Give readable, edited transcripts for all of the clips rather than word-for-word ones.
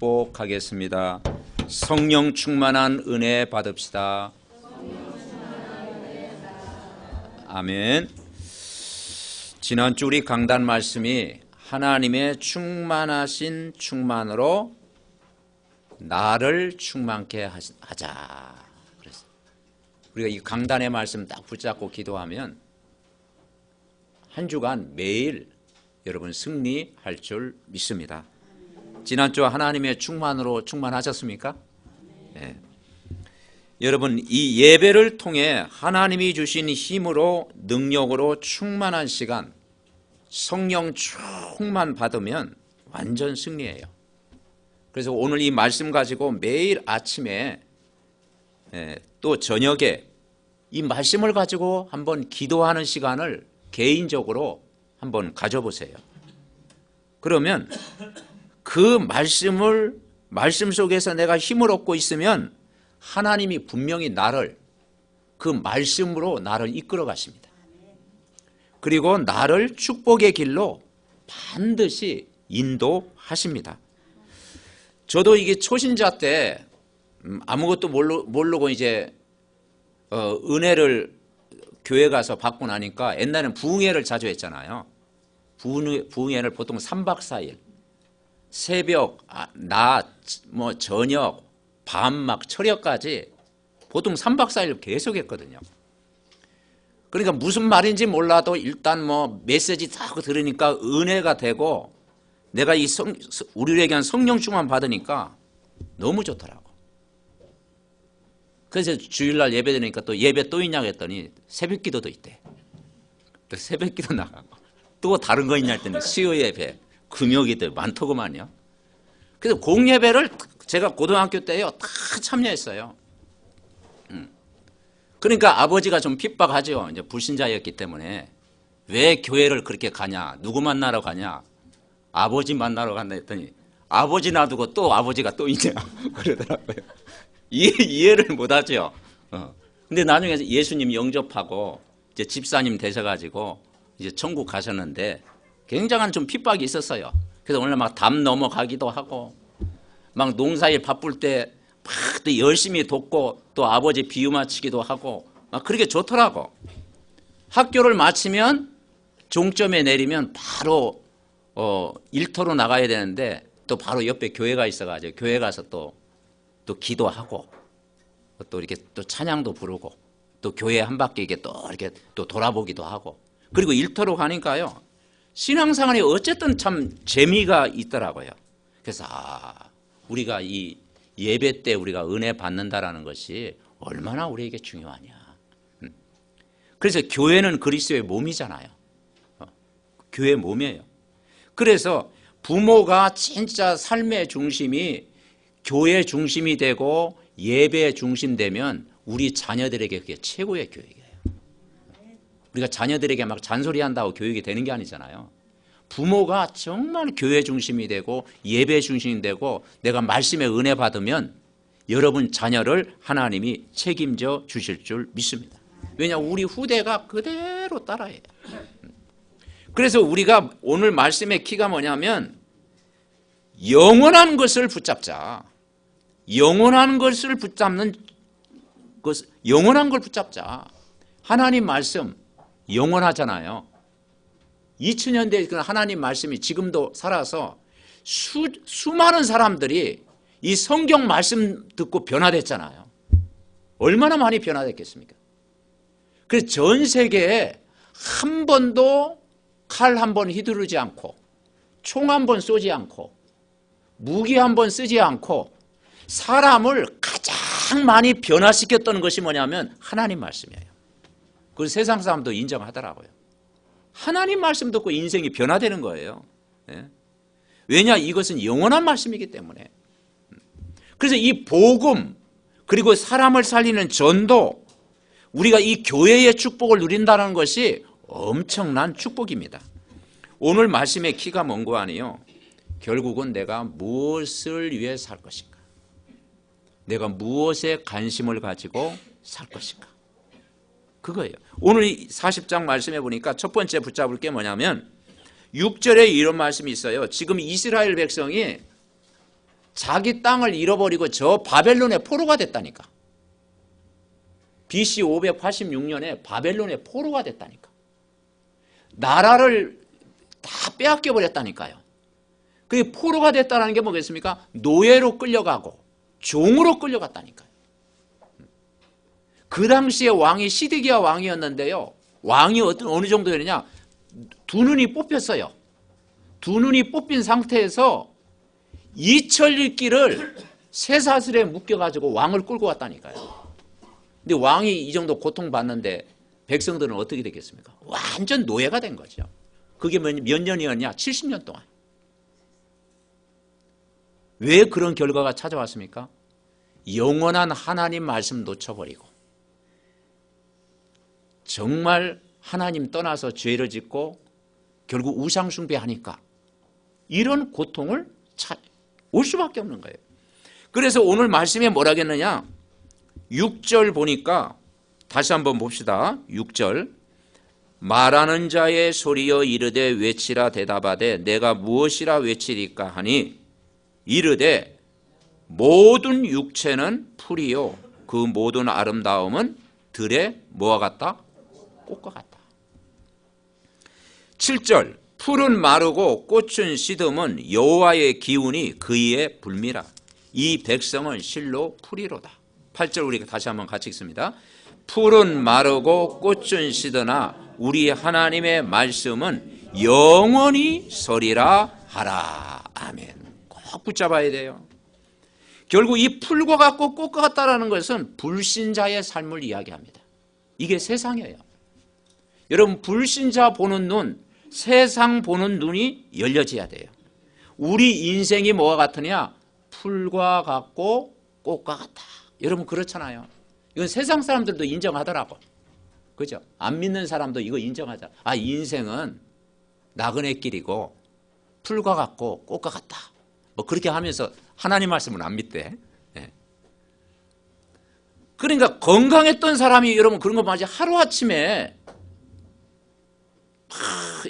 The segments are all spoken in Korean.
축복하겠습니다. 성령 충만한 은혜 받읍시다. 아멘. 지난주 우리 강단 말씀이 하나님의 충만하신 충만으로 나를 충만케 하자. 그래서 우리가 이 강단의 말씀 딱 붙잡고 기도하면 한 주간 매일 여러분 승리할 줄 믿습니다. 지난주 하나님의 충만으로 충만하셨습니까? 네. 여러분 이 예배를 통해 하나님이 주신 힘으로 능력으로 충만한 시간, 성령 충만 받으면 완전 승리예요. 그래서 오늘 이 말씀 가지고 매일 아침에 또 저녁에 이 말씀을 가지고 한번 기도하는 시간을 개인적으로 한번 가져보세요. 그러면 그 말씀 속에서 내가 힘을 얻고 있으면 하나님이 분명히 나를 그 말씀으로 나를 이끌어 가십니다. 그리고 나를 축복의 길로 반드시 인도하십니다. 저도 이게 초신자 때 아무것도 모르고 이제 은혜를 교회 가서 받고 나니까 옛날에는 부흥회를 자주 했잖아요. 부흥회를 보통 3박 4일 새벽, 낮, 저녁, 밤 막 철야까지 보통 3박 4일 계속 했거든요. 그러니까 무슨 말인지 몰라도 일단 메시지 딱 들으니까 은혜가 되고 내가 우리에게 한 성령 충만 받으니까 너무 좋더라고. 그래서 주일날 예배 드리니까 또 예배 또 있냐고 했더니 새벽 기도도 있대. 그래서 새벽 기도 나가고 또 다른 거 있냐 했더니 수요 예배, 금요 기도 많더구만요. 그래서 공예배를 제가 고등학교 때요 다 참여했어요. 그러니까 아버지가 좀 핍박하죠. 이제 불신자였기 때문에 왜 교회를 그렇게 가냐, 누구 만나러 가냐, 아버지 만나러 간다 했더니 아버지 놔두고 또 아버지가 또 있냐 그러더라고요. 이해를 못하죠. 근데 나중에 예수님 영접하고 이제 집사님 되셔가지고 이제 천국 가셨는데 굉장한 좀 핍박이 있었어요. 그래서 오늘 막 담 넘어가기도 하고 막 농사일 바쁠 때 막 열심히 돕고 또 아버지 비유 맞추기도 하고 막 그렇게 좋더라고. 학교를 마치면 종점에 내리면 바로 일터로 나가야 되는데 또 바로 옆에 교회가 있어가지고 교회 가서 또 기도하고 또 이렇게 또 찬양도 부르고 또 교회 한 바퀴 이렇게 또 돌아보기도 하고 그리고 일터로 가니까요 신앙생활이 어쨌든 참 재미가 있더라고요. 그래서 우리가 이 예배 때 우리가 은혜 받는다라는 것이 얼마나 우리에게 중요하냐. 그래서 교회는 그리스도의 몸이잖아요. 교회 몸이에요. 그래서 부모가 진짜 삶의 중심이 교회 중심이 되고 예배 중심 되면 우리 자녀들에게 그게 최고의 교육이에요. 우리가 자녀들에게 막 잔소리한다고 교육이 되는 게 아니잖아요. 부모가 정말 교회 중심이 되고 예배 중심이 되고 내가 말씀에 은혜 받으면 여러분 자녀를 하나님이 책임져 주실 줄 믿습니다. 왜냐하면 우리 후대가 그대로 따라해요. 그래서 우리가 오늘 말씀의 키가 뭐냐면 영원한 것을 붙잡자. 영원한 것을 붙잡는 것, 영원한 걸 붙잡자. 하나님 말씀 영원하잖아요. 2000년 된 하나님 말씀이 지금도 살아서 수많은 사람들이 이 성경 말씀 듣고 변화됐잖아요. 얼마나 많이 변화됐겠습니까? 그래서 전 세계에 한 번도 칼 한 번 휘두르지 않고 총 한 번 쏘지 않고 무기 한 번 쓰지 않고 사람을 가장 많이 변화시켰던 것이 뭐냐면 하나님 말씀이에요. 그래서 세상 사람도 인정하더라고요. 하나님 말씀 듣고 인생이 변화되는 거예요. 왜냐? 이것은 영원한 말씀이기 때문에. 그래서 이 복음 그리고 사람을 살리는 전도 우리가 이 교회의 축복을 누린다는 것이 엄청난 축복입니다. 오늘 말씀의 키가 뭔고 아니요. 결국은 내가 무엇을 위해 살 것인가? 내가 무엇에 관심을 가지고 살 것인가? 그거예요. 오늘 40장 말씀해 보니까 첫 번째 붙잡을 게 뭐냐면 6절에 이런 말씀이 있어요. 지금 이스라엘 백성이 자기 땅을 잃어버리고 저 바벨론의 포로가 됐다니까. BC 586년에 바벨론의 포로가 됐다니까. 나라를 다 빼앗겨 버렸다니까요. 그게 포로가 됐다는 게 뭐겠습니까? 노예로 끌려가고 종으로 끌려갔다니까요. 그 당시에 왕이 시드기야 왕이었는데요. 왕이 어느 정도였느냐? 두 눈이 뽑혔어요. 두 눈이 뽑힌 상태에서 이철일기를 쇠사슬에 묶여가지고 왕을 끌고 왔다니까요. 근데 왕이 이 정도 고통받는데 백성들은 어떻게 되겠습니까? 완전 노예가 된 거죠. 그게 몇 년이었냐? 70년 동안. 왜 그런 결과가 찾아왔습니까? 영원한 하나님 말씀 놓쳐버리고 정말 하나님 떠나서 죄를 짓고 결국 우상 숭배하니까 이런 고통을 올 수밖에 없는 거예요. 그래서 오늘 말씀에 뭐라겠느냐? 6절 보니까 다시 한번 봅시다. 6절 말하는 자의 소리여 이르되 외치라 대답하되 내가 무엇이라 외치리까 하니 이르되 모든 육체는 풀이요 그 모든 아름다움은 들의 뭐와 같다? 꽃과 같다. 7절 풀은 마르고 꽃은 시듬은 여호와의 기운이 그이에 불미라. 이 백성은 실로 풀이로다. 8절 우리가 다시 한번 같이 읽습니다. 풀은 마르고 꽃은 시드나 우리 하나님의 말씀은 영원히 서리라 하라. 아멘. 꼭 붙잡아야 돼요. 결국 이 풀과 같고 꽃과 같다라는 것은 불신자의 삶을 이야기합니다. 이게 세상이에요. 여러분 불신자 보는 눈, 세상 보는 눈이 열려져야 돼요. 우리 인생이 뭐와 같으냐? 풀과 같고 꽃과 같다. 여러분 그렇잖아요. 이건 세상 사람들도 인정하더라고. 그죠? 안 믿는 사람도 이거 인정하자. 아, 인생은 나그네길이고 풀과 같고 꽃과 같다. 뭐 그렇게 하면서 하나님 말씀은 안 믿대. 네. 그러니까 건강했던 사람이 여러분 그런 거 맞지? 하루아침에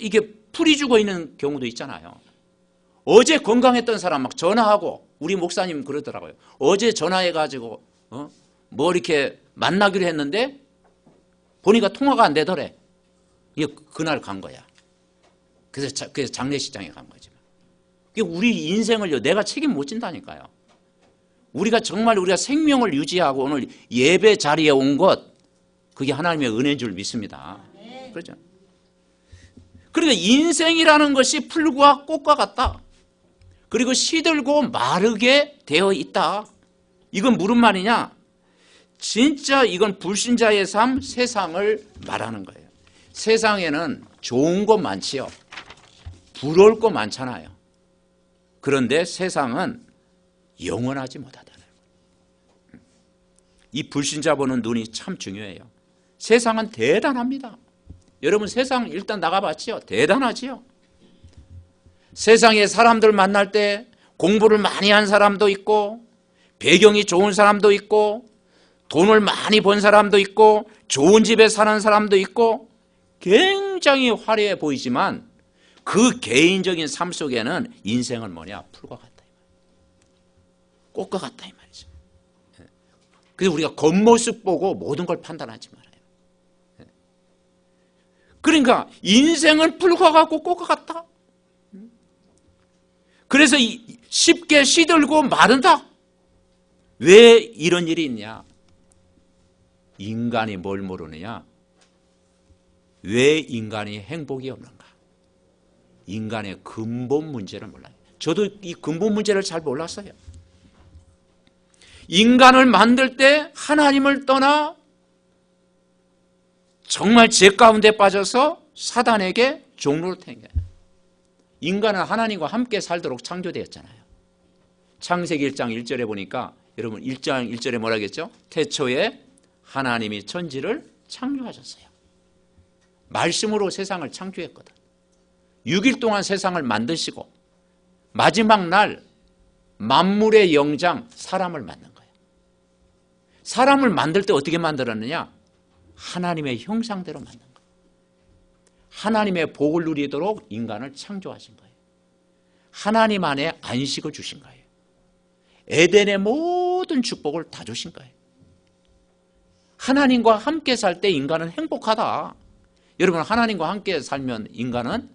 이게 풀이 죽어 있는 경우도 있잖아요. 어제 건강했던 사람 막 전화하고 우리 목사님 그러더라고요. 어제 전화해가지고 뭐 이렇게 만나기로 했는데 보니까 통화가 안 되더래. 이게 그날 간 거야. 그래서 장례식장에 간 거지. 우리 인생을요 내가 책임 못 진다니까요. 우리가 정말 우리가 생명을 유지하고 오늘 예배 자리에 온 것 그게 하나님의 은혜인 줄 믿습니다. 그렇죠? 그러니까 인생이라는 것이 풀과 꽃과 같다. 그리고 시들고 마르게 되어 있다. 이건 무슨 말이냐? 진짜 이건 불신자의 삶, 세상을 말하는 거예요. 세상에는 좋은 것 많지요. 부러울 것 많잖아요. 그런데 세상은 영원하지 못하다는 거예요. 이 불신자 보는 눈이 참 중요해요. 세상은 대단합니다. 여러분 세상 일단 나가봤지요? 대단하지요. 세상에 사람들 만날 때 공부를 많이 한 사람도 있고 배경이 좋은 사람도 있고 돈을 많이 번 사람도 있고 좋은 집에 사는 사람도 있고 굉장히 화려해 보이지만 그 개인적인 삶 속에는 인생은 뭐냐? 풀과 같다. 꽃과 같다 이 말이죠. 그래서 우리가 겉모습 보고 모든 걸 판단하지 말아요. 그러니까 인생은 풀과 같고 꽃과 같다. 그래서 쉽게 시들고 마른다. 왜 이런 일이 있냐? 인간이 뭘 모르느냐? 왜 인간이 행복이 없는가? 인간의 근본 문제를 몰라요. 저도 이 근본 문제를 잘 몰랐어요. 인간을 만들 때 하나님을 떠나 정말 죄 가운데 빠져서 사단에게 종로를 탄 거예요. 인간은 하나님과 함께 살도록 창조되었잖아요. 창세기 1장 1절에 보니까 여러분 1장 1절에 뭐라 했죠? 태초에 하나님이 천지를 창조하셨어요. 말씀으로 세상을 창조했거든. 6일 동안 세상을 만드시고 마지막 날 만물의 영장 사람을 만든 거예요. 사람을 만들 때 어떻게 만들었느냐? 하나님의 형상대로 만든 거예요. 하나님의 복을 누리도록 인간을 창조하신 거예요. 하나님 안에 안식을 주신 거예요. 에덴의 모든 축복을 다 주신 거예요. 하나님과 함께 살 때 인간은 행복하다. 여러분, 하나님과 함께 살면 인간은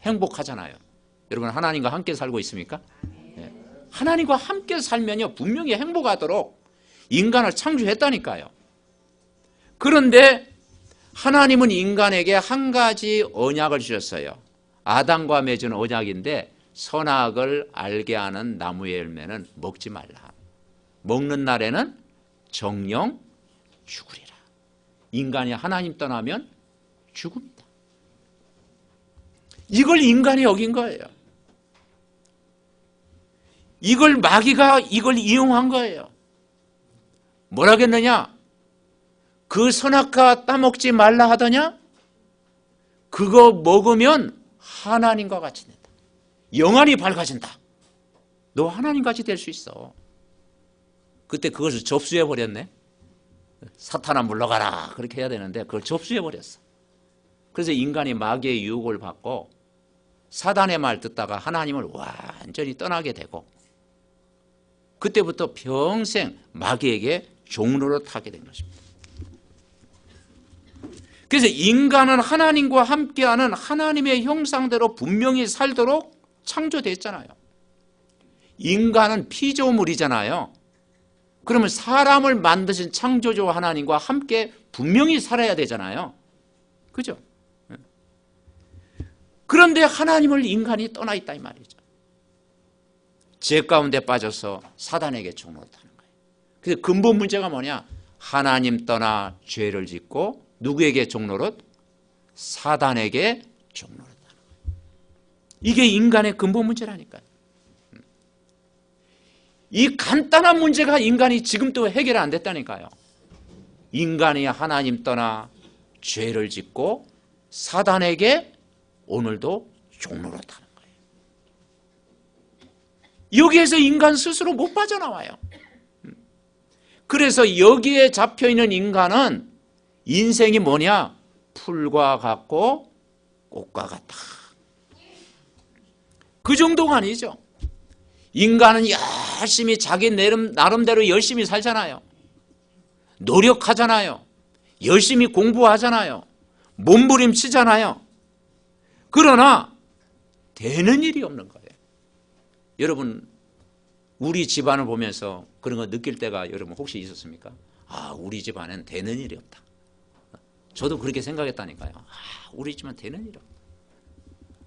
행복하잖아요. 여러분, 하나님과 함께 살고 있습니까? 네. 하나님과 함께 살면요, 분명히 행복하도록 인간을 창조했다니까요. 그런데 하나님은 인간에게 한 가지 언약을 주셨어요. 아담과 맺은 언약인데, 선악을 알게 하는 나무의 열매는 먹지 말라. 먹는 날에는 정령 죽으리라. 인간이 하나님 떠나면 죽습니다. 이걸 인간이 어긴 거예요. 이걸 마귀가 이걸 이용한 거예요. 뭐라겠느냐? 그 선악과 따먹지 말라 하더냐? 그거 먹으면 하나님과 같이 된다. 영안이 밝아진다. 너 하나님같이 될 수 있어. 그때 그것을 접수해버렸네. 사탄아 물러가라 그렇게 해야 되는데 그걸 접수해버렸어. 그래서 인간이 마귀의 유혹을 받고 사단의 말 듣다가 하나님을 완전히 떠나게 되고, 그때부터 평생 마귀에게 종노릇하게 된 것입니다. 그래서 인간은 하나님과 함께하는 하나님의 형상대로 분명히 살도록 창조됐잖아요. 인간은 피조물이잖아요. 그러면 사람을 만드신 창조주 하나님과 함께 분명히 살아야 되잖아요. 그죠? 그런데 하나님을 인간이 떠나 있다 이 말이죠. 죄 가운데 빠져서 사단에게 종노릇하는 거예요. 그래서 근본 문제가 뭐냐? 하나님 떠나 죄를 짓고 누구에게 종노릇? 사단에게 종노릇하는 거예요. 이게 인간의 근본 문제라니까요. 이 간단한 문제가 인간이 지금도 해결 안 됐다니까요. 인간이 하나님 떠나 죄를 짓고 사단에게 오늘도 종노릇하는 거예요. 여기에서 인간 스스로 못 빠져나와요. 그래서 여기에 잡혀있는 인간은 인생이 뭐냐? 풀과 같고 꽃과 같다. 그 정도가 아니죠. 인간은 열심히 자기 나름대로 열심히 살잖아요. 노력하잖아요. 열심히 공부하잖아요. 몸부림치잖아요. 그러나 되는 일이 없는 거예요. 여러분, 우리 집안을 보면서 그런 거 느낄 때가 여러분 혹시 있었습니까? 아, 우리 집안엔 되는 일이 없다. 저도 그렇게 생각했다니까요. 아, 우리 집안 되는 일이 없다.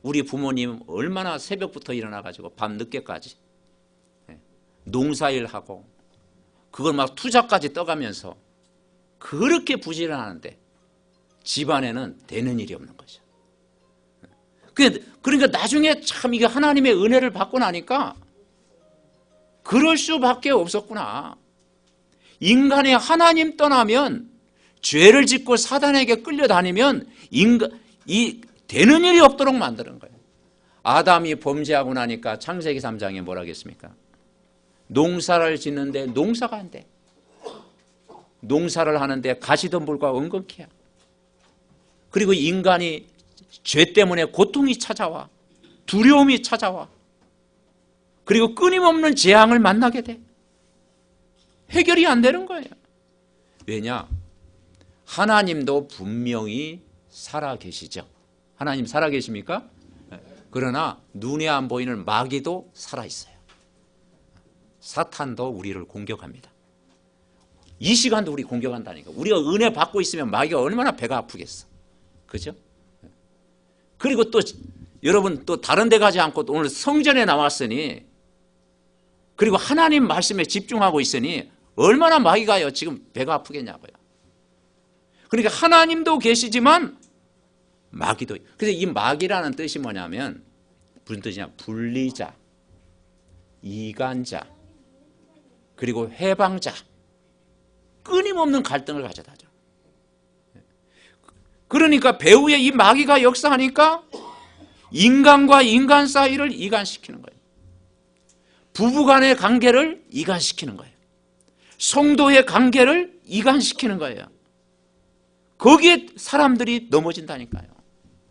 우리 부모님 얼마나 새벽부터 일어나가지고 밤 늦게까지 농사일하고 그걸 막 투자까지 떠가면서 그렇게 부지런하는데 집안에는 되는 일이 없는 거죠. 그러니까 나중에 참 이게 하나님의 은혜를 받고 나니까 그럴 수밖에 없었구나. 인간이 하나님 떠나면 죄를 짓고 사단에게 끌려다니면 이 되는 일이 없도록 만드는 거예요. 아담이 범죄하고 나니까 창세기 3장에 뭐라 하겠습니까? 농사를 짓는데 농사가 안 돼. 농사를 하는데 가시덤불과 엉겅퀴야. 그리고 인간이 죄 때문에 고통이 찾아와. 두려움이 찾아와. 그리고 끊임없는 재앙을 만나게 돼. 해결이 안 되는 거예요. 왜냐? 하나님도 분명히 살아계시죠. 하나님 살아계십니까? 그러나 눈에 안 보이는 마귀도 살아있어요. 사탄도 우리를 공격합니다. 이 시간도 우리 공격한다니까. 우리가 은혜 받고 있으면 마귀가 얼마나 배가 아프겠어. 그죠? 그리고 또 여러분 또 다른 데 가지 않고 오늘 성전에 나왔으니, 그리고 하나님 말씀에 집중하고 있으니 얼마나 마귀가요 지금 배가 아프겠냐고요. 그러니까 하나님도 계시지만 마귀도. 그래서 이 마귀라는 뜻이 뭐냐면 무슨 뜻이냐? 분리자, 이간자, 그리고 해방자, 끊임없는 갈등을 가져다죠. 그러니까 배후에 이 마귀가 역사하니까 인간과 인간 사이를 이간시키는 거예요. 부부간의 관계를 이간시키는 거예요. 성도의 관계를 이간시키는 거예요. 거기에 사람들이 넘어진다니까요.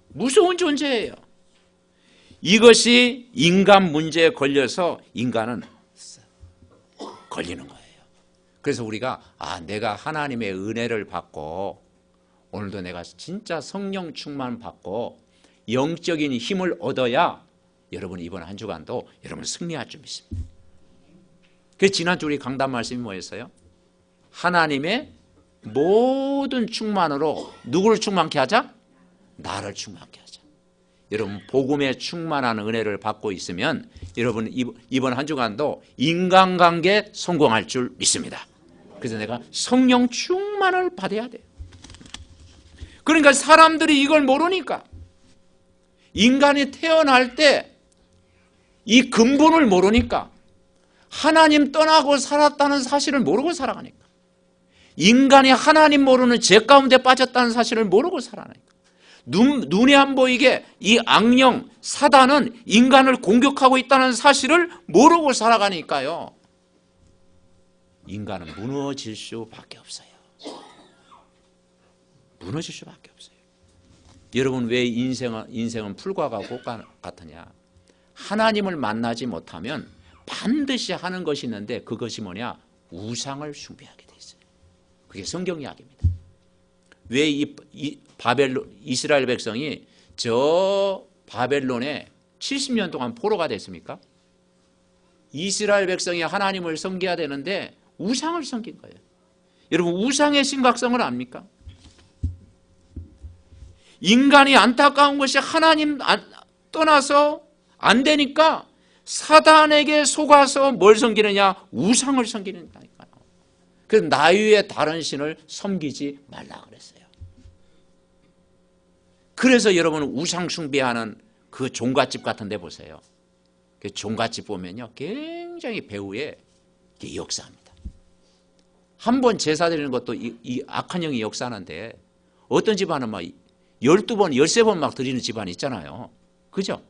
무서운 존재예요. 이것이 인간 문제에 걸려서 인간은 걸리는 거예요. 그래서 우리가 내가 하나님의 은혜를 받고 오늘도 내가 진짜 성령 충만 받고 영적인 힘을 얻어야 여러분 이번 한 주간도 여러분 승리할 줄 믿습니다. 그래서 지난주 우리 강단 말씀이 뭐였어요? 하나님의 모든 충만으로 누구를 충만케 하자? 나를 충만케 하자. 여러분 복음에 충만한 은혜를 받고 있으면 여러분 이번 한 주간도 인간관계에 성공할 줄 믿습니다. 그래서 내가 성령 충만을 받아야 돼요. 그러니까 사람들이 이걸 모르니까 인간이 태어날 때 이 근본을 모르니까 하나님 떠나고 살았다는 사실을 모르고 살아가니까 인간이 하나님 모르는 죄 가운데 빠졌다는 사실을 모르고 살아가니까 눈에 안 보이게 이 악령 사단은 인간을 공격하고 있다는 사실을 모르고 살아가니까요. 인간은 무너질 수밖에 없어요. 무너질 수밖에 없어요. 여러분 왜 인생은 풀과가 꽃 같으냐? 하나님을 만나지 못하면 반드시 하는 것이 있는데 그것이 뭐냐? 우상을 숭배하게 돼 있어요. 그게 성경 이야기입니다. 왜 이스라엘 백성이 저 바벨론에 70년 동안 포로가 됐습니까? 이스라엘 백성이 하나님을 섬겨야 되는데 우상을 섬긴 거예요. 여러분 우상의 심각성을 압니까? 인간이 안타까운 것이 하나님 떠나서 안 되니까 사단에게 속아서 뭘 섬기느냐? 우상을 섬기는다니까요. 그래서 나 위에 다른 신을 섬기지 말라 그랬어요. 그래서 여러분 우상 숭배하는 그 종갓집 같은 데 보세요. 그 종갓집 보면요 굉장히 배후에 역사합니다. 한 번 제사 드리는 것도 이 악한 영이 역사하는데 어떤 집안은 막 12번, 13번 막 드리는 집안이 있잖아요. 그죠?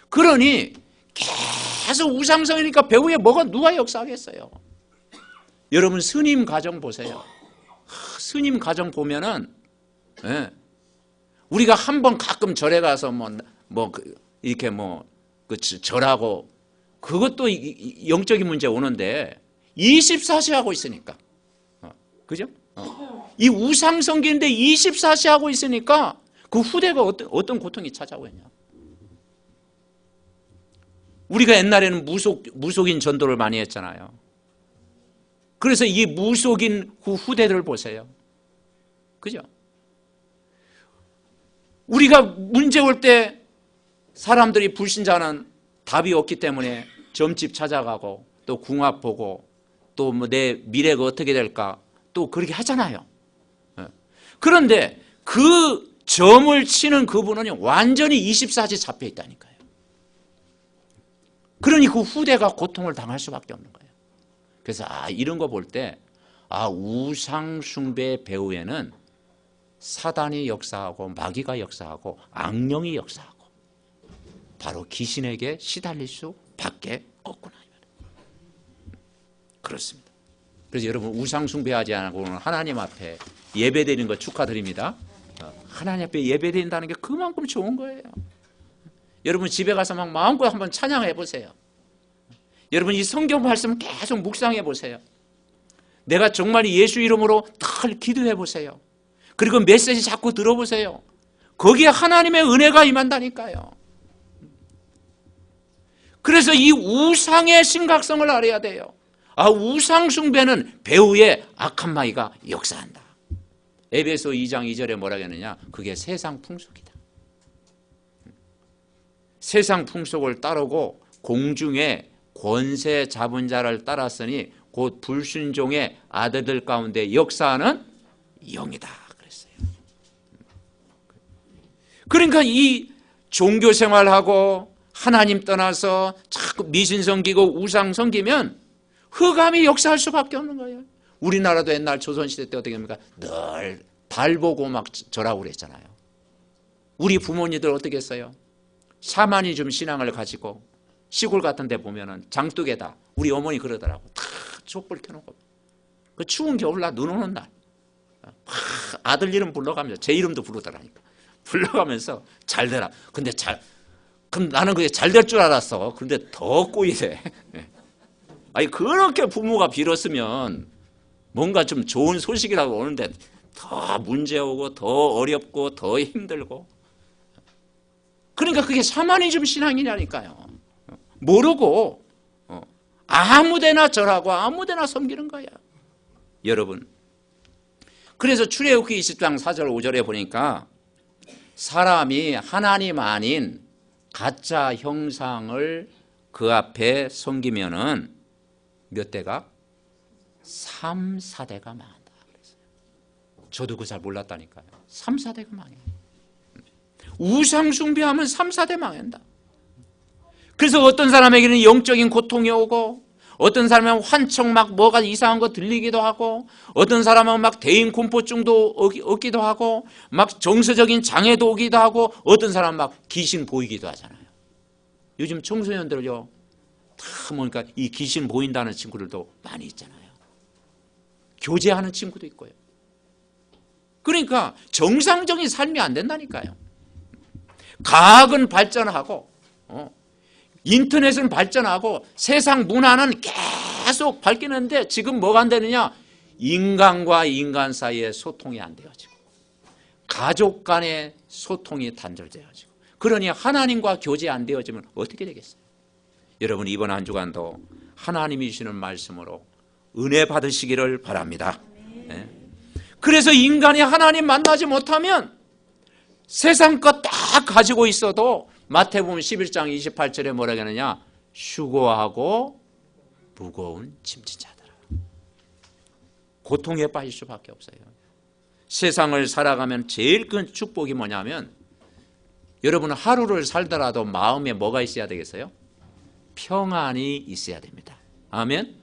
그러니 계속 우상성이니까 배후에 누가 역사하겠어요? 여러분 스님 가정 보세요. 스님 가정 보면은 우리가 한 번 가끔 절에 가서 이렇게 절하고 그것도 영적인 문제 오는데 24시 하고 있으니까 그죠? 이 우상 섬기는데 24시 하고 있으니까 그 후대가 어떤 고통이 찾아오냐? 우리가 옛날에는 무속인 전도를 많이 했잖아요. 그래서 이 무속인 후대들을 보세요. 그죠? 우리가 문제 올 때 사람들이 불신자는 답이 없기 때문에 점집 찾아가고 또 궁합 보고 또 내 미래가 어떻게 될까 또 그렇게 하잖아요. 그런데 그 점을 치는 그분은 완전히 24시 잡혀 있다니까요. 그러니 그 후대가 고통을 당할 수밖에 없는 거예요. 그래서 이런 거 볼 때 우상 숭배 배후에는 사단이 역사하고 마귀가 역사하고 악령이 역사하고 바로 귀신에게 시달릴 수밖에 없구나. 그렇습니다. 그래서 여러분 우상 숭배하지 않고는 하나님 앞에 예배드리는 거 축하드립니다. 하나님 앞에 예배드린다는 게 그만큼 좋은 거예요. 여러분 집에 가서 막 마음껏 한번 찬양해 보세요. 여러분 이 성경 말씀 계속 묵상해 보세요. 내가 정말 예수 이름으로 늘 기도해 보세요. 그리고 메시지 자꾸 들어보세요. 거기에 하나님의 은혜가 임한다니까요. 그래서 이 우상의 심각성을 알아야 돼요. 우상 숭배는 배후에 악한 마귀가 역사한다. 에베소 2장 2절에 뭐라고 했느냐? 그게 세상 풍속이다. 세상 풍속을 따르고 공중에 권세 잡은 자를 따랐으니 곧 불순종의 아들들 가운데 역사하는 영이다 그랬어요. 그러니까 이 종교 생활하고 하나님 떠나서 자꾸 미신 섬기고 우상 섬기면 흑암이 역사할 수밖에 없는 거예요. 우리나라도 옛날 조선시대 때 어떻게 합니까? 늘 달 보고 막 절하고 그랬잖아요. 우리 부모님들 어떻게 했어요? 샤머니즘 신앙을 가지고 시골 같은 데 보면은 장독에다 우리 어머니 그러더라고. 다 촛불 켜놓고 그 추운 겨울날 눈 오는 날 아들 이름 불러가면서 제 이름도 부르더라니까. 불러가면서 잘 되라. 그럼 나는 그게 잘 될 줄 알았어. 그런데 더 꼬이래. 아니 그렇게 부모가 빌었으면 뭔가 좀 좋은 소식이라고 오는데 더 문제 오고 더 어렵고 더 힘들고. 그러니까 그게 샤머니즘 신앙이라니까요. 모르고 아무데나 절하고 아무데나 섬기는 거야. 여러분, 그래서 출애굽기 20장 4절 5절에 보니까 사람이 하나님 아닌 가짜 형상을 그 앞에 섬기면은 몇 대가? 3, 4대가 망한다 그랬어요. 저도 그거 잘 몰랐다니까요. 3, 4대가 망해. 우상 숭배하면 3, 4대 망한다. 그래서 어떤 사람에게는 영적인 고통이 오고, 어떤 사람은 환청 막 뭐가 이상한 거 들리기도 하고, 어떤 사람은 막 대인 공포증도 얻기도 하고, 막 정서적인 장애도 오기도 하고, 어떤 사람은 막 귀신 보이기도 하잖아요. 요즘 청소년들요, 다 보니까 이 귀신 보인다는 친구들도 많이 있잖아요. 교제하는 친구도 있고요. 그러니까 정상적인 삶이 안 된다니까요. 과학은 발전하고 인터넷은 발전하고 세상 문화는 계속 바뀌는데 지금 뭐가 안 되느냐? 인간과 인간 사이의 소통이 안 되어지고 가족 간의 소통이 단절되어지고, 그러니 하나님과 교제 안 되어지면 어떻게 되겠어요? 여러분, 이번 한 주간도 하나님이 주시는 말씀으로 은혜 받으시기를 바랍니다. 네. 그래서 인간이 하나님 만나지 못하면 세상 것 다 가지고 있어도 마태복음 11장 28절에 뭐라고 하느냐? 휴고하고 무거운 짐진 자들아. 고통에 빠질 수밖에 없어요. 세상을 살아가면 제일 큰 축복이 뭐냐면, 여러분 하루를 살더라도 마음에 뭐가 있어야 되겠어요? 평안이 있어야 됩니다. 아멘?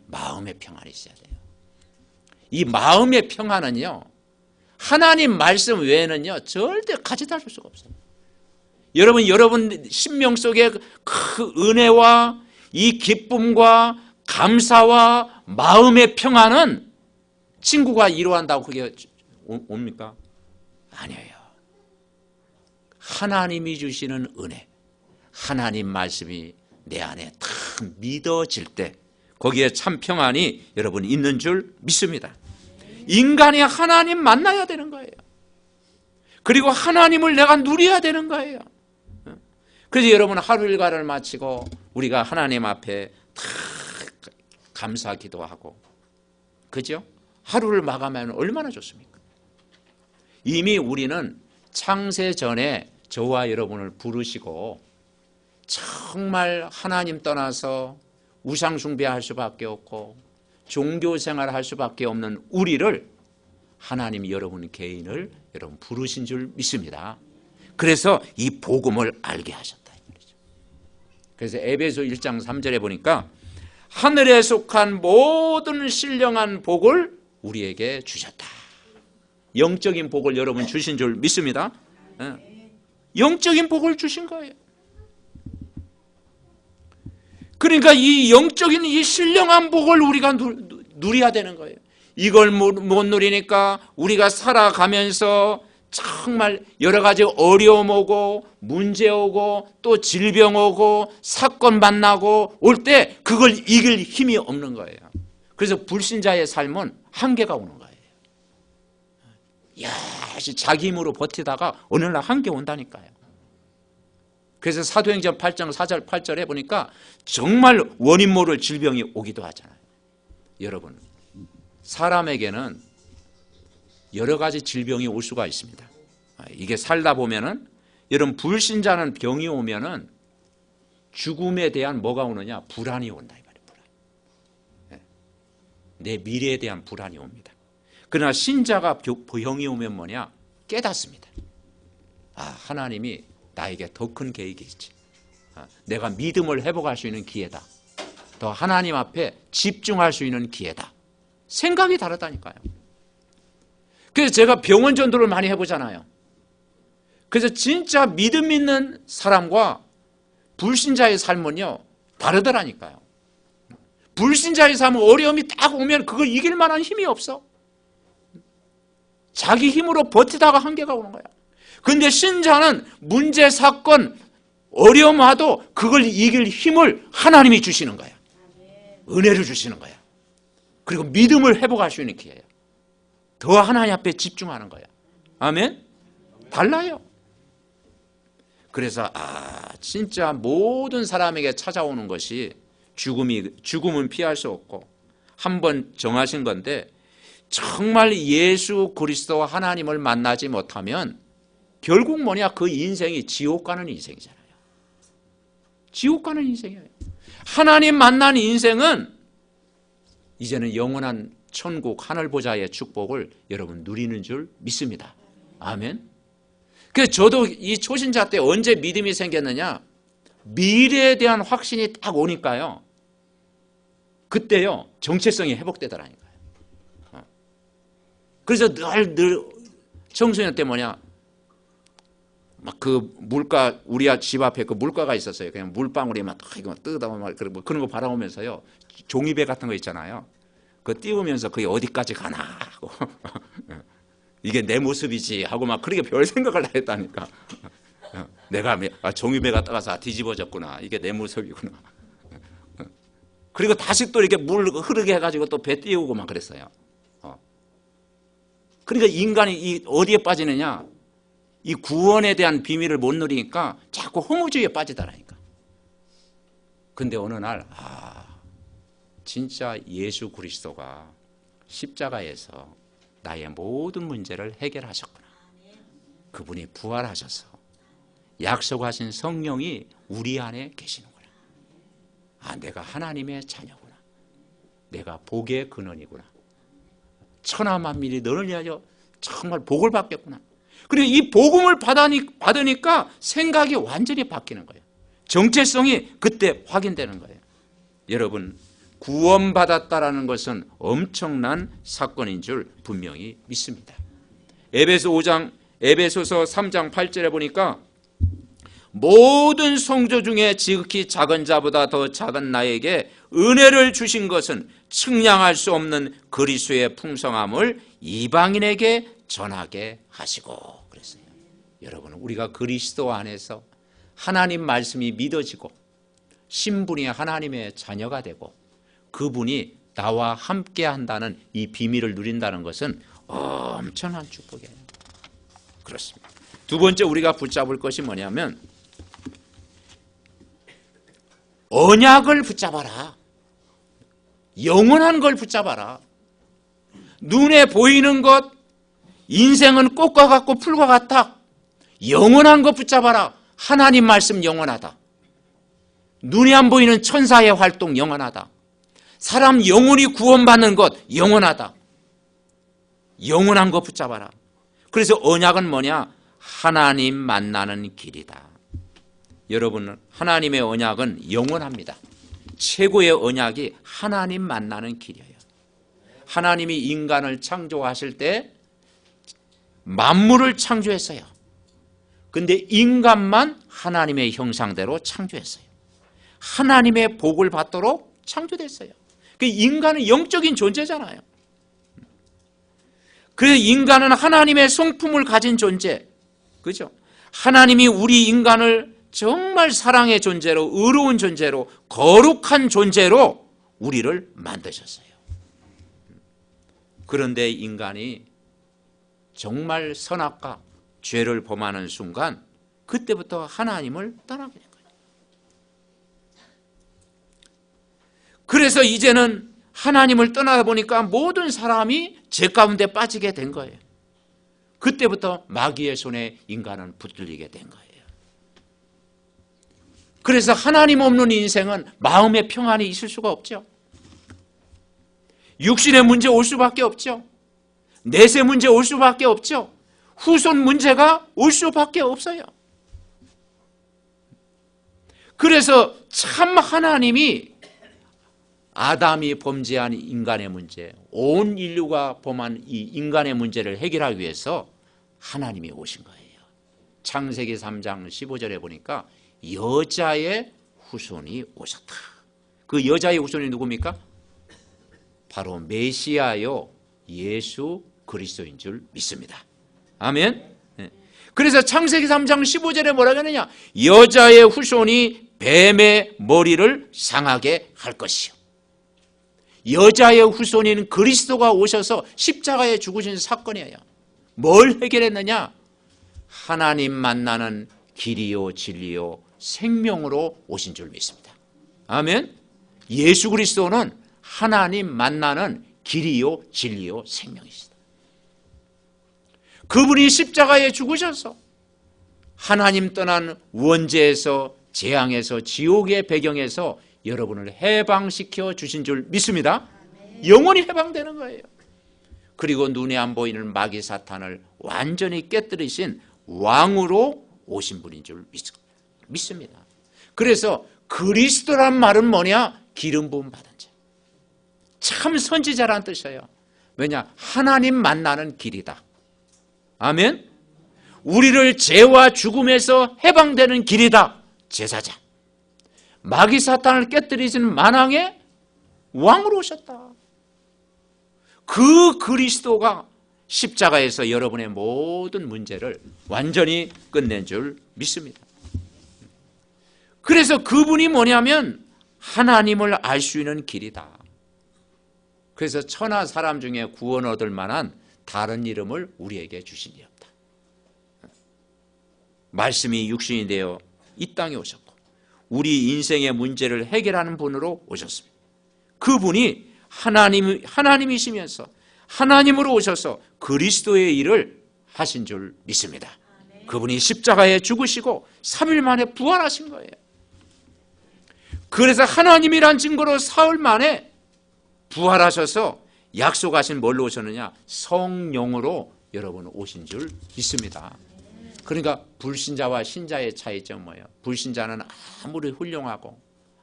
마음의 평안이 있어야 돼요. 이 마음의 평안은요, 하나님 말씀 외에는요 절대 가져다 줄 수가 없어요. 여러분 심령 속에 그 은혜와 이 기쁨과 감사와 마음의 평안은 친구가 이루한다고 그게 옵니까? 아니에요. 하나님이 주시는 은혜, 하나님 말씀이 내 안에 다 믿어질 때 거기에 참 평안이 여러분 있는 줄 믿습니다. 인간이 하나님 만나야 되는 거예요. 그리고 하나님을 내가 누려야 되는 거예요. 그래서 여러분 하루 일과를 마치고 우리가 하나님 앞에 다 감사 기도하고, 그죠? 하루를 마감하면 얼마나 좋습니까? 이미 우리는 창세 전에 저와 여러분을 부르시고 정말 하나님 떠나서 우상 숭배할 수밖에 없고 종교 생활을 할 수밖에 없는 우리를 하나님이 여러분 개인을 여러분 부르신 줄 믿습니다. 그래서 이 복음을 알게 하셨다. 그래서 에베소 1장 3절에 보니까 하늘에 속한 모든 신령한 복을 우리에게 주셨다. 영적인 복을 여러분 주신 줄 믿습니다. 영적인 복을 주신 거예요. 그러니까 이 영적인 이 신령한 복을 우리가 누려야 되는 거예요. 이걸 못 누리니까 우리가 살아가면서 정말 여러 가지 어려움 오고 문제 오고 또 질병 오고 사건 만나고 올 때 그걸 이길 힘이 없는 거예요. 그래서 불신자의 삶은 한계가 오는 거예요. 자기 힘으로 버티다가 어느 날 한계 온다니까요. 그래서 사도행전 8장 4절 8절에 보니까 정말 원인 모를 질병이 오기도 하잖아요. 여러분, 사람에게는 여러 가지 질병이 올 수가 있습니다. 이게 살다 보면은, 여러분 불신자는 병이 오면은 죽음에 대한 뭐가 오느냐? 불안이 온다 이 말이에요. 불안. 내 미래에 대한 불안이 옵니다. 그러나 신자가 병이 오면 뭐냐? 깨닫습니다. 하나님이 나에게 더 큰 계획이 있지. 내가 믿음을 회복할 수 있는 기회다. 더 하나님 앞에 집중할 수 있는 기회다. 생각이 다르다니까요. 그래서 제가 병원 전도를 많이 해보잖아요. 그래서 진짜 믿음 있는 사람과 불신자의 삶은요 다르더라니까요. 불신자의 삶은 어려움이 딱 오면 그걸 이길 만한 힘이 없어. 자기 힘으로 버티다가 한계가 오는 거야. 근데 신자는 문제, 사건, 어려움 와도 그걸 이길 힘을 하나님이 주시는 거야. 은혜를 주시는 거야. 그리고 믿음을 회복할 수 있는 기회예요. 더 하나님 앞에 집중하는 거야. 아멘? 달라요. 그래서 진짜 모든 사람에게 찾아오는 것이 죽음은 피할 수 없고 한번 정하신 건데, 정말 예수 그리스도 하나님을 만나지 못하면 결국 뭐냐, 그 인생이 지옥 가는 인생이잖아요. 지옥 가는 인생이에요. 하나님 만난 인생은 이제는 영원한 천국 하늘 보좌의 축복을 여러분 누리는 줄 믿습니다. 아멘. 그래서 저도 이 초신자 때 언제 믿음이 생겼느냐, 미래에 대한 확신이 딱 오니까요, 그때요 정체성이 회복되더라니까요. 그래서 늘 청소년 때 뭐냐, 막 그 물가, 우리 집 앞에 그 물가가 있었어요. 그냥 물방울이 막 뜨다 막 그런 거 바라보면서요, 종이배 같은 거 있잖아요, 그거 띄우면서 그게 어디까지 가나 하고 이게 내 모습이지 하고 막 그렇게 별 생각을 다 했다니까. 내가 종이배가 떠가서 뒤집어졌구나, 이게 내 모습이구나. 그리고 다시 또 이렇게 물 흐르게 해가지고 또 배 띄우고 막 그랬어요. 그러니까 인간이 어디에 빠지느냐, 이 구원에 대한 비밀을 못 누리니까 자꾸 허무주의에 빠지더라니까. 근데 어느 날 진짜 예수 그리스도가 십자가에서 나의 모든 문제를 해결하셨구나. 그분이 부활하셔서 약속하신 성령이 우리 안에 계시는구나. 내가 하나님의 자녀구나. 내가 복의 근원이구나. 천하 만민이 너를 위하여 정말 복을 받겠구나. 그리고 이 복음을 받으니까 생각이 완전히 바뀌는 거예요. 정체성이 그때 확인되는 거예요. 여러분, 구원받았다라는 것은 엄청난 사건인 줄 분명히 믿습니다. 에베소서 3장 8절에 보니까 모든 성도 중에 지극히 작은 자보다 더 작은 나에게 은혜를 주신 것은 측량할 수 없는 그리스도의 풍성함을 이방인에게 전하게 하시고 그랬어요. 여러분, 우리가 그리스도 안에서 하나님 말씀이 믿어지고 신분이 하나님의 자녀가 되고 그분이 나와 함께 한다는 이 비밀을 누린다는 것은 엄청난 축복이에요. 그렇습니다. 두 번째 우리가 붙잡을 것이 뭐냐면 언약을 붙잡아라. 영원한 걸 붙잡아라. 눈에 보이는 것, 인생은 꽃과 같고 풀과 같다. 영원한 것 붙잡아라. 하나님 말씀 영원하다. 눈에 안 보이는 천사의 활동 영원하다. 사람 영혼이 구원받는 것 영원하다. 영원한 것 붙잡아라. 그래서 언약은 뭐냐? 하나님 만나는 길이다. 여러분, 하나님의 언약은 영원합니다. 최고의 언약이 하나님 만나는 길이에요. 하나님이 인간을 창조하실 때 만물을 창조했어요. 근데 인간만 하나님의 형상대로 창조했어요. 하나님의 복을 받도록 창조됐어요. 그 인간은 영적인 존재잖아요. 그래서 인간은 하나님의 성품을 가진 존재, 그죠? 하나님이 우리 인간을 정말 사랑의 존재로, 의로운 존재로, 거룩한 존재로 우리를 만드셨어요. 그런데 인간이 정말 선악과 죄를 범하는 순간 그때부터 하나님을 떠나게 된 거예요. 그래서 이제는 하나님을 떠나다 보니까 모든 사람이 죄 가운데 빠지게 된 거예요. 그때부터 마귀의 손에 인간은 붙들리게 된 거예요. 그래서 하나님 없는 인생은 마음의 평안이 있을 수가 없죠. 육신의 문제 올 수밖에 없죠. 내세 문제 올 수밖에 없죠. 후손 문제가 올 수밖에 없어요. 그래서 참 하나님이 아담이 범죄한 인간의 문제, 온 인류가 범한 이 인간의 문제를 해결하기 위해서 하나님이 오신 거예요. 창세기 3장 15절에 보니까 여자의 후손이 오셨다. 그 여자의 후손이 누굽니까? 바로 메시아요 예수 그리스도인 줄 믿습니다. 아멘. 그래서 창세기 3장 15절에 뭐라고 하느냐? 여자의 후손이 뱀의 머리를 상하게 할 것이요. 여자의 후손인 그리스도가 오셔서 십자가에 죽으신 사건이에요. 뭘 해결했느냐? 하나님 만나는 길이요 진리요 생명으로 오신 줄 믿습니다. 아멘. 예수 그리스도는 하나님 만나는 길이요 진리요 생명이시다. 그분이 십자가에 죽으셔서 하나님 떠난 원죄에서, 재앙에서, 지옥의 배경에서 여러분을 해방시켜 주신 줄 믿습니다. 영원히 해방되는 거예요. 그리고 눈에 안 보이는 마귀 사탄을 완전히 깨뜨리신 왕으로 오신 분인 줄 믿습니다. 그래서 그리스도란 말은 뭐냐? 기름 부음 받은 자. 참 선지자란 뜻이에요. 왜냐? 하나님 만나는 길이다. 아멘. 우리를 죄와 죽음에서 해방되는 길이다. 제사장. 마귀 사탄을 깨뜨리시는 만왕의 왕으로 오셨다. 그 그리스도가 십자가에서 여러분의 모든 문제를 완전히 끝낸 줄 믿습니다. 그래서 그분이 뭐냐면 하나님을 알 수 있는 길이다. 그래서 천하 사람 중에 구원 얻을 만한 다른 이름을 우리에게 주신 이 없다. 말씀이 육신이 되어 이 땅에 오셨고 우리 인생의 문제를 해결하는 분으로 오셨습니다. 그분이 하나님이시면서 하나님으로 오셔서 그리스도의 일을 하신 줄 믿습니다. 그분이 십자가에 죽으시고 3일 만에 부활하신 거예요. 그래서 하나님이란 증거로 사흘 만에 부활하셔서 약속하신 뭘로 오셨느냐? 성령으로 여러분 오신 줄 믿습니다. 그러니까 불신자와 신자의 차이점은 뭐예요? 불신자는 아무리 훌륭하고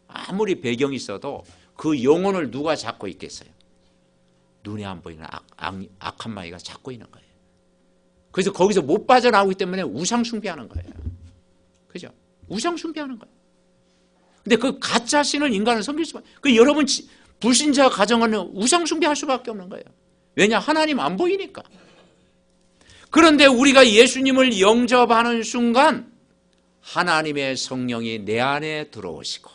아무리 배경이 있어도 그 영혼을 누가 잡고 있겠어요? 눈에 안 보이는 악한 마귀가 잡고 있는 거예요. 그래서 거기서 못 빠져나오기 때문에 우상 숭배하는 거예요. 그죠? 우상 숭배하는 거예요. 근데 그 가짜 신을 인간을 섬길 수밖에. 그 여러분 불신자 가정은 우상 숭배할 수밖에 없는 거예요. 왜냐? 하나님 안 보이니까. 그런데 우리가 예수님을 영접하는 순간 하나님의 성령이 내 안에 들어오시고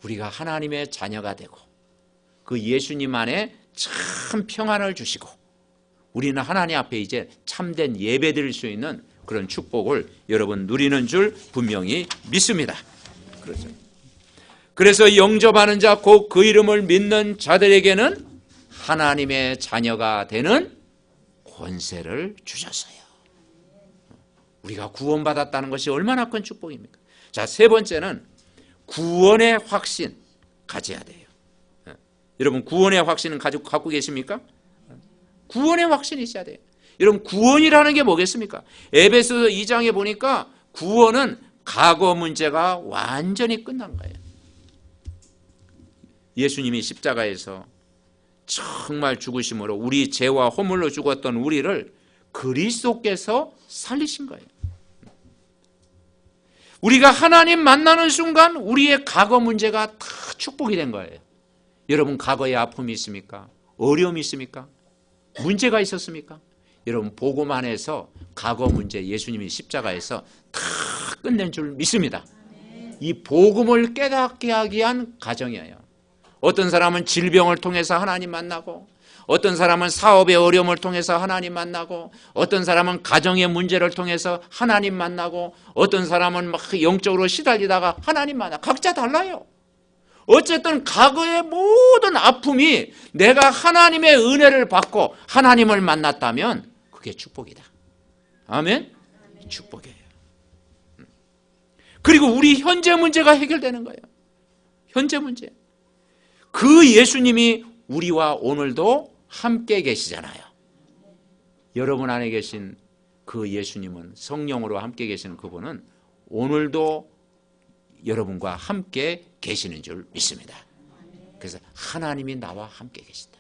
우리가 하나님의 자녀가 되고 그 예수님 안에 참 평안을 주시고 우리는 하나님 앞에 이제 참된 예배 드릴 수 있는 그런 축복을 여러분 누리는 줄 분명히 믿습니다. 그렇죠. 그래서 영접하는 자 곧 그 이름을 믿는 자들에게는 하나님의 자녀가 되는 권세를 주셨어요. 우리가 구원받았다는 것이 얼마나 큰 축복입니까? 자, 세 번째는 구원의 확신 가져야 돼요. 여러분 구원의 확신은 갖고 계십니까? 구원의 확신이 있어야 돼요. 여러분 구원이라는 게 뭐겠습니까? 에베소서 2장에 보니까 구원은 과거 문제가 완전히 끝난 거예요. 예수님이 십자가에서 정말 죽으심으로 우리 죄와 허물로 죽었던 우리를 그리스도께서 살리신 거예요. 우리가 하나님 만나는 순간 우리의 과거 문제가 다 축복이 된 거예요. 여러분 과거에 아픔이 있습니까? 어려움이 있습니까? 문제가 있었습니까? 여러분 복음 안에서 과거 문제 예수님이 십자가에서 다 끝낸 줄 믿습니다. 이 복음을 깨닫게 하기 위한 과정이에요. 어떤 사람은 질병을 통해서 하나님 만나고 어떤 사람은 사업의 어려움을 통해서 하나님 만나고 어떤 사람은 가정의 문제를 통해서 하나님 만나고 어떤 사람은 막 영적으로 시달리다가 하나님 만나. 각자 달라요. 어쨌든 과거의 모든 아픔이 내가 하나님의 은혜를 받고 하나님을 만났다면 그게 축복이다. 아멘? 축복이에요. 그리고 우리 현재 문제가 해결되는 거예요. 현재 문제. 그 예수님이 우리와 오늘도 함께 계시잖아요. 여러분 안에 계신 그 예수님은 성령으로 함께 계시는 그분은 오늘도 여러분과 함께 계시는 줄 믿습니다. 그래서 하나님이 나와 함께 계신다.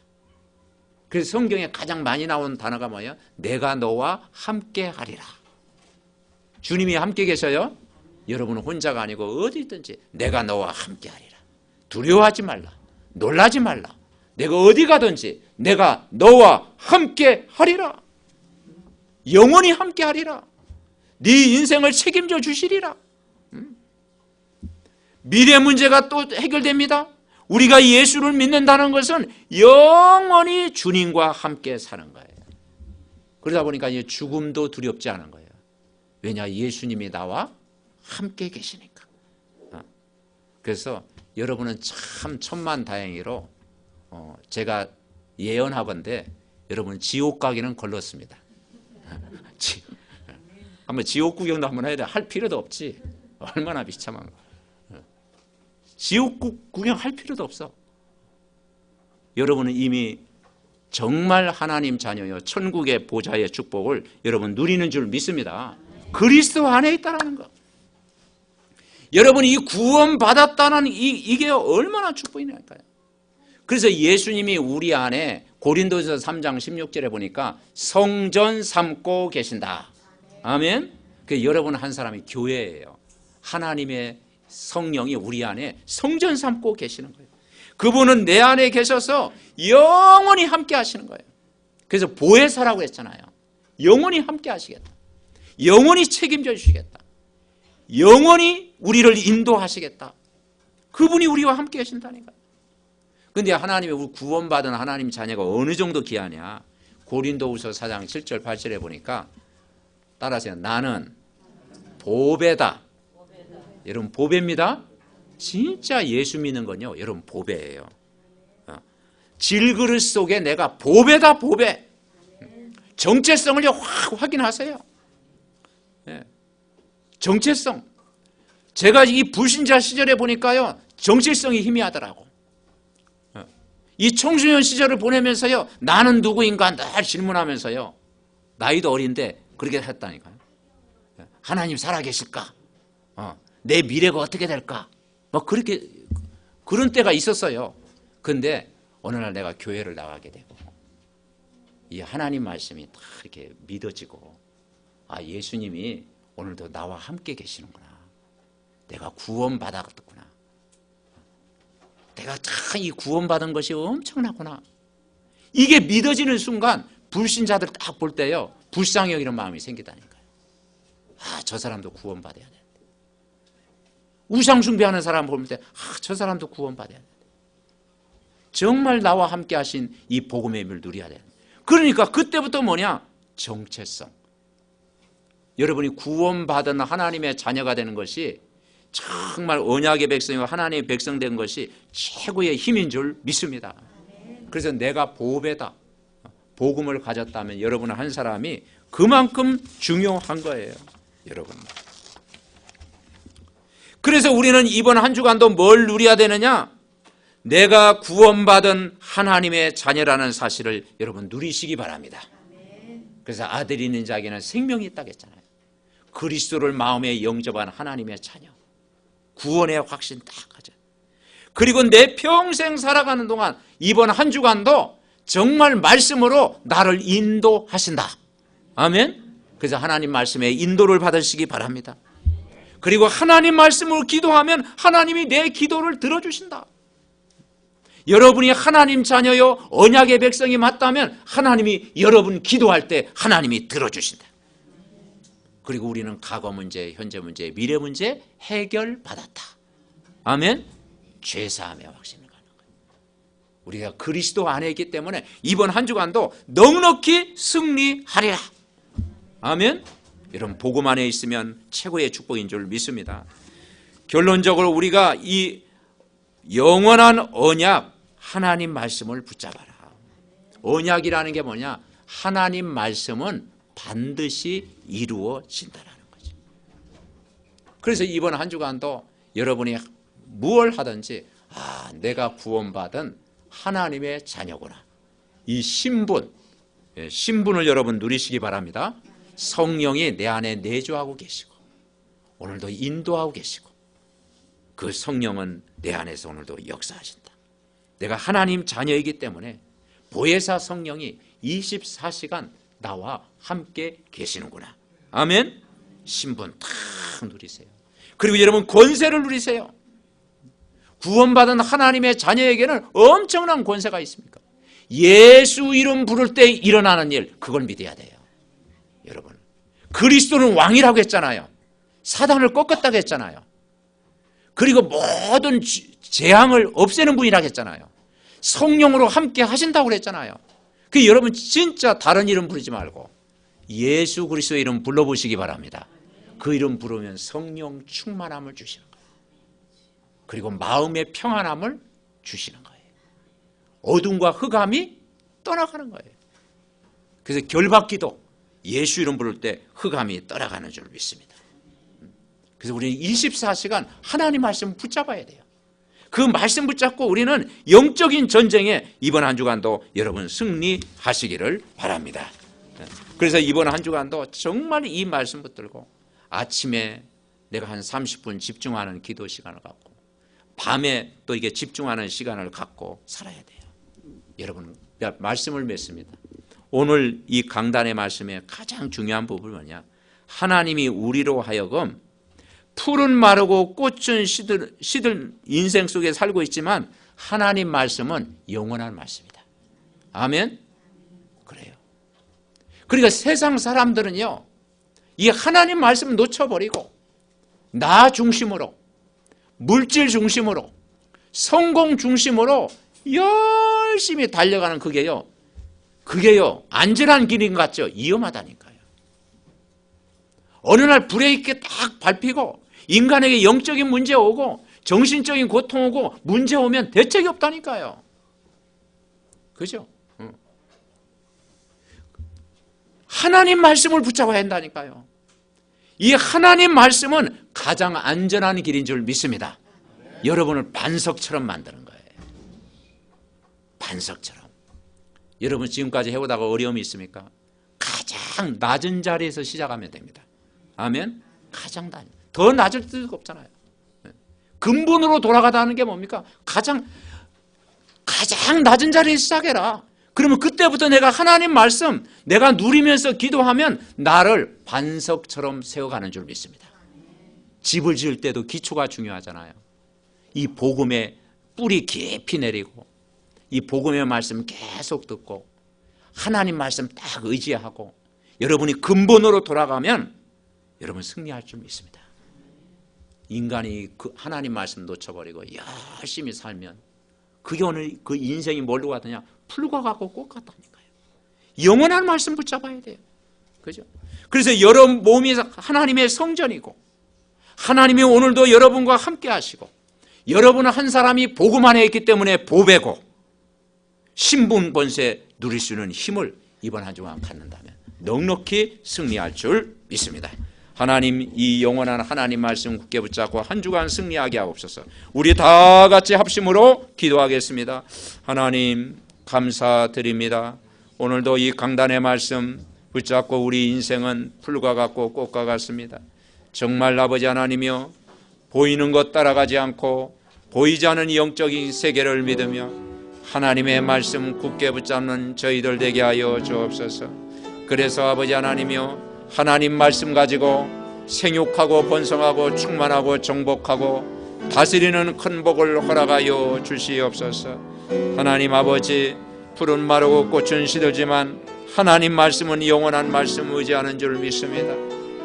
그래서 성경에 가장 많이 나오는 단어가 뭐예요? 내가 너와 함께 하리라. 주님이 함께 계셔요. 여러분은 혼자가 아니고 어디 있든지 내가 너와 함께 하리라. 두려워하지 말라. 놀라지 말라. 내가 어디 가든지 내가 너와 함께 하리라. 영원히 함께 하리라. 네 인생을 책임져 주시리라. 미래 문제가 또 해결됩니다. 우리가 예수를 믿는다는 것은 영원히 주님과 함께 사는 거예요. 그러다 보니까 이제 죽음도 두렵지 않은 거예요. 왜냐? 예수님이 나와 함께 계시니까. 그래서 여러분은 참 천만다행히로 제가 예언하건대 여러분 지옥 가기는 걸렀습니다. 한번 지옥 구경도 한번 해야 돼. 할 필요도 없지. 얼마나 비참한 거. 지옥 구경 할 필요도 없어. 여러분은 이미 정말 하나님 자녀여 천국의 보좌의 축복을 여러분 누리는 줄 믿습니다. 그리스도 안에 있다는 거. 여러분이 이 구원받았다는 이게 얼마나 축복이냐니까요. 그래서 예수님이 우리 안에 고린도전서 3장 16절에 보니까 성전 삼고 계신다. 아멘. 그 여러분 한 사람이 교회예요. 하나님의 성령이 우리 안에 성전 삼고 계시는 거예요. 그분은 내 안에 계셔서 영원히 함께 하시는 거예요. 그래서 보혜사라고 했잖아요. 영원히 함께 하시겠다. 영원히 책임져 주시겠다. 영원히 우리를 인도하시겠다. 그분이 우리와 함께 하신다니까요. 그런데 하나님의 우리 구원받은 하나님 자녀가 어느 정도 귀하냐. 고린도후서 4장 7절 8절에 보니까 따라하세요. 나는 보배다. 여러분 보배입니다. 진짜 예수 믿는 건요, 여러분 보배예요. 질그릇 속에 내가 보배다 보배. 정체성을 확 확인하세요. 정체성. 제가 이 불신자 시절에 보니까요, 정체성이 희미하더라고. 이 청소년 시절을 보내면서요, 나는 누구인가 늘 질문하면서요, 나이도 어린데 그렇게 했다니까요. 하나님 살아계실까? 내 미래가 어떻게 될까? 막 그렇게 그런 때가 있었어요. 근데 어느 날 내가 교회를 나가게 되고 이 하나님 말씀이 다 이렇게 믿어지고, 아, 예수님이 오늘도 나와 함께 계시는구나. 내가 구원받았구나. 내가 참 이 구원받은 것이 엄청나구나. 이게 믿어지는 순간 불신자들 딱 볼 때요, 불쌍히 여기는 마음이 생기다니까요. 아, 저 사람도 구원받아야 돼. 우상 숭배하는 사람 볼 때, 아, 저 사람도 구원받아야 돼. 정말 나와 함께 하신 이 복음의 힘을 누려야 돼. 그러니까 그때부터 뭐냐? 정체성. 여러분이 구원받은 하나님의 자녀가 되는 것이 정말 언약의 백성이고 하나님의 백성 된 것이 최고의 힘인 줄 믿습니다. 그래서 내가 보배다. 복음을 가졌다면 여러분 한 사람이 그만큼 중요한 거예요. 여러분. 그래서 우리는 이번 한 주간도 뭘 누려야 되느냐? 내가 구원받은 하나님의 자녀라는 사실을 여러분 누리시기 바랍니다. 그래서 아들이 있는 자에게는 생명이 있다고 했잖아요. 그리스도를 마음에 영접한 하나님의 자녀. 구원의 확신 딱 가져. 그리고 내 평생 살아가는 동안 이번 한 주간도 정말 말씀으로 나를 인도하신다. 아멘. 그래서 하나님 말씀에 인도를 받으시기 바랍니다. 그리고 하나님 말씀으로 기도하면 하나님이 내 기도를 들어주신다. 여러분이 하나님 자녀요 언약의 백성이 맞다면 하나님이 여러분 기도할 때 하나님이 들어주신다. 그리고 우리는 과거 문제, 현재 문제, 미래 문제 해결받았다. 아멘. 죄사함의 확신을 갖는 거예요. 우리가 그리스도 안에 있기 때문에 이번 한 주간도 넉넉히 승리하리라. 아멘. 여러분 복음 안에 있으면 최고의 축복인 줄 믿습니다. 결론적으로 우리가 이 영원한 언약 하나님 말씀을 붙잡아라. 언약이라는 게 뭐냐? 하나님 말씀은 반드시 이루어진다라는 거죠. 그래서 이번 한 주간도 여러분이 무엇을 하든지, 아, 내가 구원받은 하나님의 자녀구나. 이 신분을 여러분 누리시기 바랍니다. 성령이 내 안에 내주하고 계시고 오늘도 인도하고 계시고 그 성령은 내 안에서 오늘도 역사하신다. 내가 하나님 자녀이기 때문에 보혜사 성령이 24시간 나와 함께 계시는구나. 아멘. 신분 탁 누리세요. 그리고 여러분 권세를 누리세요. 구원받은 하나님의 자녀에게는 엄청난 권세가 있습니까? 예수 이름 부를 때 일어나는 일, 그걸 믿어야 돼요. 여러분, 그리스도는 왕이라고 했잖아요. 사단을 꺾었다고 했잖아요. 그리고 모든 재앙을 없애는 분이라고 했잖아요. 성령으로 함께 하신다고 그랬잖아요. 그 여러분 진짜 다른 이름 부르지 말고 예수 그리스도의 이름 불러보시기 바랍니다. 그 이름 부르면 성령 충만함을 주시는 거예요. 그리고 마음의 평안함을 주시는 거예요. 어둠과 흑암이 떠나가는 거예요. 그래서 결박기도 예수 이름 부를 때 흑암이 떠나가는 줄 믿습니다. 그래서 우리는 24시간 하나님 말씀 붙잡아야 돼요. 그 말씀 붙잡고 우리는 영적인 전쟁에 이번 한 주간도 여러분 승리하시기를 바랍니다. 그래서 이번 한 주간도 정말 이 말씀 붙들고 아침에 내가 한 30분 집중하는 기도 시간을 갖고 밤에 또 이게 집중하는 시간을 갖고 살아야 돼요. 여러분 말씀을 맺습니다. 오늘 이 강단의 말씀의 가장 중요한 부분은 뭐냐? 하나님이 우리로 하여금 풀은 마르고 꽃은 시들 인생 속에 살고 있지만 하나님 말씀은 영원한 말씀이다. 아멘? 그래요. 그러니까 세상 사람들은요, 이 하나님 말씀 놓쳐버리고 나 중심으로, 물질 중심으로, 성공 중심으로 열심히 달려가는 그게요 안전한 길인 것 같죠? 위험하다니까요. 어느 날 브레이크 딱 밟히고 인간에게 영적인 문제 오고 정신적인 고통 오고 문제 오면 대책이 없다니까요. 그죠? 하나님 말씀을 붙잡아야 한다니까요. 이 하나님 말씀은 가장 안전한 길인 줄 믿습니다. 여러분을 반석처럼 만드는 거예요. 반석처럼. 여러분 지금까지 해오다가 어려움이 있습니까? 가장 낮은 자리에서 시작하면 됩니다. 아멘? 가장 더 낮을 수가 없잖아요. 근본으로 돌아가다는 게 뭡니까? 가장 낮은 자리에 시작해라. 그러면 그때부터 내가 하나님 말씀 내가 누리면서 기도하면 나를 반석처럼 세워가는 줄 믿습니다. 집을 지을 때도 기초가 중요하잖아요. 이 복음의 뿌리 깊이 내리고 이 복음의 말씀 계속 듣고 하나님 말씀 딱 의지하고 여러분이 근본으로 돌아가면 여러분 승리할 줄 믿습니다. 인간이 그 하나님 말씀 놓쳐버리고 열심히 살면 그게 오늘 그 인생이 뭘로 가느냐? 풀과 같고 꽃 같다니까요. 영원한 말씀 붙잡아야 돼요. 그죠? 그래서 여러분 몸이 하나님의 성전이고 하나님이 오늘도 여러분과 함께 하시고 여러분은 한 사람이 복음 안에 있기 때문에 보배고 신분 권세 누릴 수 있는 힘을 이번 한 주간 갖는다면 넉넉히 승리할 줄 믿습니다. 하나님 이 영원한 하나님 말씀 굳게 붙잡고 한 주간 승리하게 하옵소서. 우리 다 같이 합심으로 기도하겠습니다. 하나님 감사드립니다. 오늘도 이 강단의 말씀 붙잡고 우리 인생은 풀과 같고 꽃과 같습니다. 정말 아버지 하나님이여 보이는 것 따라가지 않고 보이지 않는 영적인 세계를 믿으며 하나님의 말씀 굳게 붙잡는 저희들 되게 하여 주옵소서. 그래서 아버지 하나님이여 하나님 말씀 가지고 생육하고 번성하고 충만하고 정복하고 다스리는 큰 복을 허락하여 주시옵소서. 하나님 아버지 푸른 마르고 꽃은 시들지만 하나님 말씀은 영원한 말씀 의지하는 줄 믿습니다.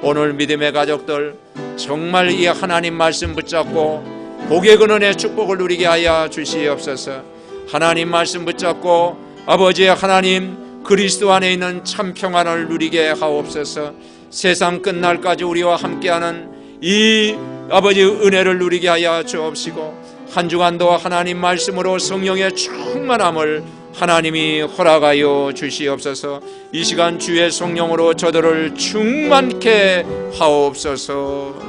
오늘 믿음의 가족들 정말 이 하나님 말씀 붙잡고 복의 근원의 축복을 누리게 하여 주시옵소서. 하나님 말씀 붙잡고 아버지의 하나님 그리스도 안에 있는 참 평안을 누리게 하옵소서. 세상 끝날까지 우리와 함께하는 이 아버지의 은혜를 누리게 하여 주옵시고 한 주간도 하나님 말씀으로 성령의 충만함을 하나님이 허락하여 주시옵소서. 이 시간 주의 성령으로 저들을 충만케 하옵소서.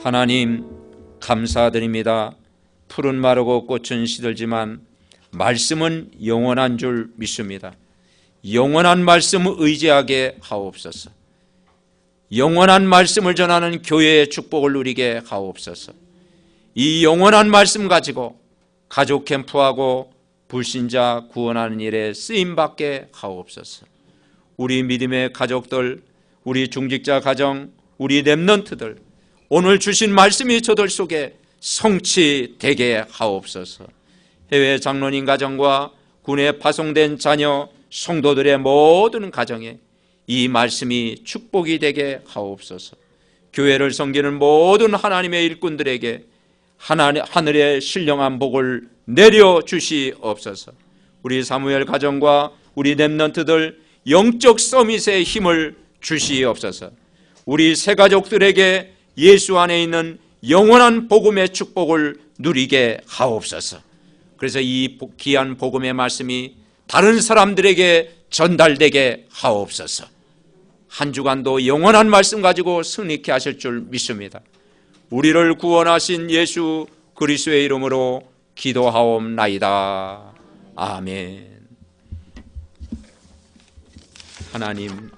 하나님 감사드립니다. 푸른 마르고 꽃은 시들지만 말씀은 영원한 줄 믿습니다. 영원한 말씀을 의지하게 하옵소서. 영원한 말씀을 전하는 교회의 축복을 누리게 하옵소서. 이 영원한 말씀 가지고 가족 캠프하고 불신자 구원하는 일에 쓰임받게 하옵소서. 우리 믿음의 가족들, 우리 중직자 가정, 우리 렘넌트들 오늘 주신 말씀이 저들 속에 성취되게 하옵소서. 해외 장로님 가정과 군에 파송된 자녀 성도들의 모든 가정에 이 말씀이 축복이 되게 하옵소서. 교회를 섬기는 모든 하나님의 일꾼들에게 하늘의 신령한 복을 내려주시옵소서. 우리 사무엘 가정과 우리 렘넌트들 영적 서밋의 힘을 주시옵소서. 우리 새 가족들에게 예수 안에 있는 영원한 복음의 축복을 누리게 하옵소서. 그래서 이 귀한 복음의 말씀이 다른 사람들에게 전달되게 하옵소서. 한 주간도 영원한 말씀 가지고 승리케 하실 줄 믿습니다. 우리를 구원하신 예수 그리스도의 이름으로 기도하옵나이다. 아멘. 하나님,